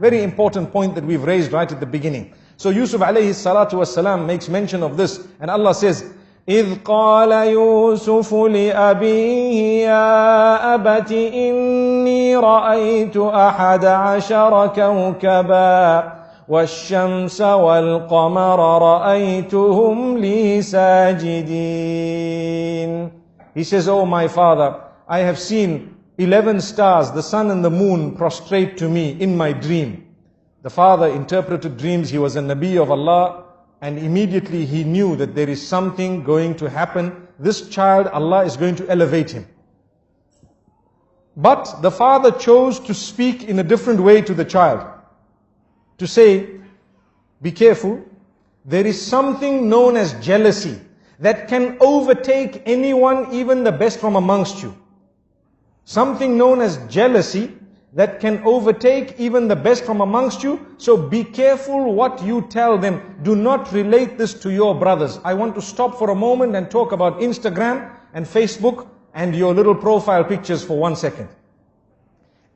Very important point that we've raised right at the beginning. So Yusuf alayhi salatu wasalam makes mention of this, and Allah says, إِذْ قَالَ يُوسُفُ لِأَبِيهِ يَا أَبَتِ إِنِّي رَأَيْتُ أَحَدَ عَشَرَ كَوْكَبًا وَالشَّمْسَ وَالْقَمَرَ رَأَيْتُهُمْ لِي سَاجِدِينَ. He says, oh my father, I have seen 11 stars, the sun and the moon, prostrate to me in my dream. The father interpreted dreams. He was a Nabi of Allah, and immediately he knew that there is something going to happen. This child, Allah is going to elevate him. But the father chose to speak in a different way to the child. To say, be careful, there is something known as jealousy that can overtake anyone, even the best from amongst you. Something known as jealousy that can overtake even the best from amongst you. So be careful what you tell them. Do not relate this to your brothers. I want to stop for a moment and talk about Instagram and Facebook and your little profile pictures for 1 second.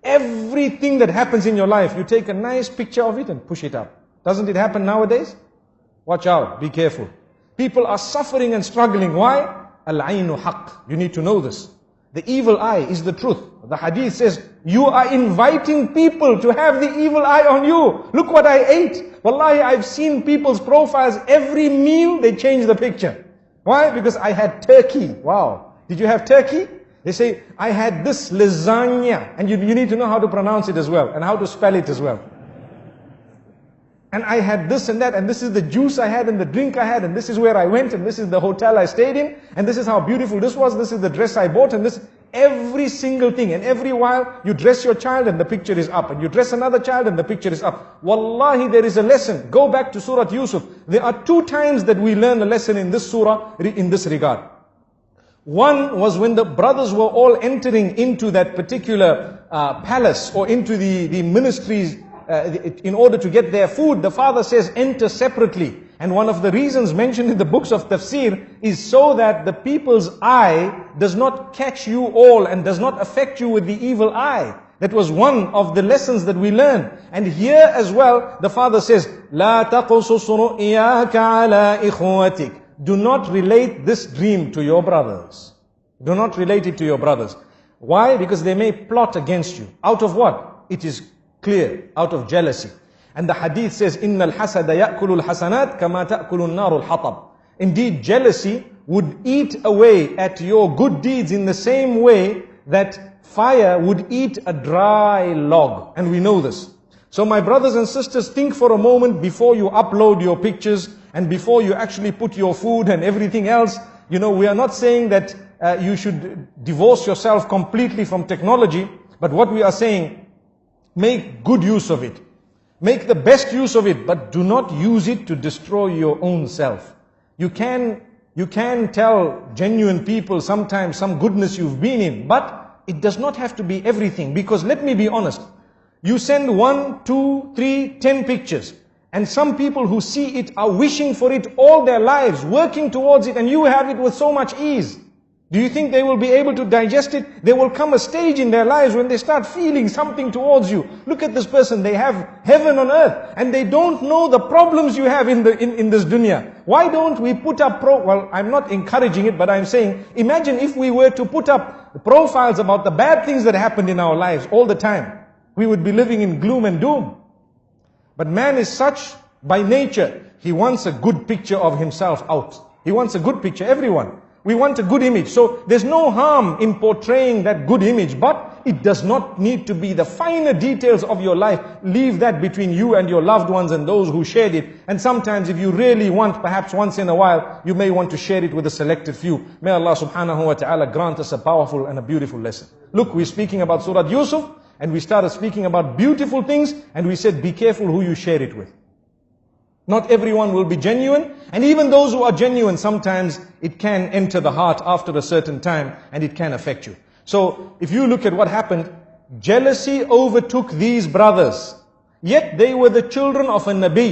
Everything that happens in your life, you take a nice picture of it and push it up. Doesn't it happen nowadays? Watch out, be careful. People are suffering and struggling. Why? Al-aynu haqq. You need to know this. The evil eye is the truth. The hadith says, you are inviting people to have the evil eye on you. Look what I ate. Wallahi, I've seen people's profiles. Every meal, they change the picture. Why? Because I had turkey. Wow. Did you have turkey? They say, I had this lasagna. And you need to know how to pronounce it as well, and how to spell it as well. And I had this and that, and this is the juice I had, and the drink I had, and this is where I went, and this is the hotel I stayed in, and this is how beautiful this was, this is the dress I bought, and this, every single thing. And every while, you dress your child and the picture is up, and you dress another child and the picture is up. Wallahi, there is a lesson. Go back to Surah Yusuf. There are 2 times that we learn a lesson in this surah, in this regard. One was when the brothers were all entering into that particular palace, or into the ministries, in order to get their food. The father says, enter separately. And one of the reasons mentioned in the books of tafsir is so that the people's eye does not catch you all and does not affect you with the evil eye. That was one of the lessons that we learn. And here as well, the father says, لا تقصص رؤياك على إخوتك. Do not relate this dream to your brothers. Do not relate it to your brothers. Why? Because they may plot against you. Out of what? It is clear, out of jealousy. And the hadith says, إِنَّ الْحَسَدَ يَأْكُلُ الْحَسَنَاتِ كَمَا تَأْكُلُ النَّارُ الْحَطَبِ. Indeed, jealousy would eat away at your good deeds in the same way that fire would eat a dry log. And we know this. So my brothers and sisters, think for a moment before you upload your pictures and before you actually put your food and everything else. You know, we are not saying that you should divorce yourself completely from technology, but what we are saying, make good use of it. Make the best use of it, but do not use it to destroy your own self. You can tell genuine people sometimes some goodness you've been in, but it does not have to be everything. Because let me be honest, you send 1, 2, 3, 10 pictures, and some people who see it are wishing for it all their lives, working towards it, and you have it with so much ease. Do you think they will be able to digest it? There will come a stage in their lives when they start feeling something towards you. Look at this person, they have heaven on earth, and they don't know the problems you have in this dunya. Why don't we put up well, I'm not encouraging it, but I'm saying, imagine if we were to put up profiles about the bad things that happened in our lives all the time. We would be living in gloom and doom. But man is such by nature, he wants a good picture of himself out. He wants a good picture, everyone. We want a good image. So there's no harm in portraying that good image, but it does not need to be the finer details of your life. Leave that between you and your loved ones and those who shared it. And sometimes if you really want, perhaps once in a while, you may want to share it with a selected few. May Allah subhanahu wa ta'ala grant us a powerful and a beautiful lesson. Look, we're speaking about Surah Yusuf, and we started speaking about beautiful things, and we said, be careful who you share it with. Not everyone will be genuine, and even those who are genuine, sometimes it can enter the heart after a certain time, and it can affect you. So, if you look at what happened, jealousy overtook these brothers. Yet they were the children of a Nabi.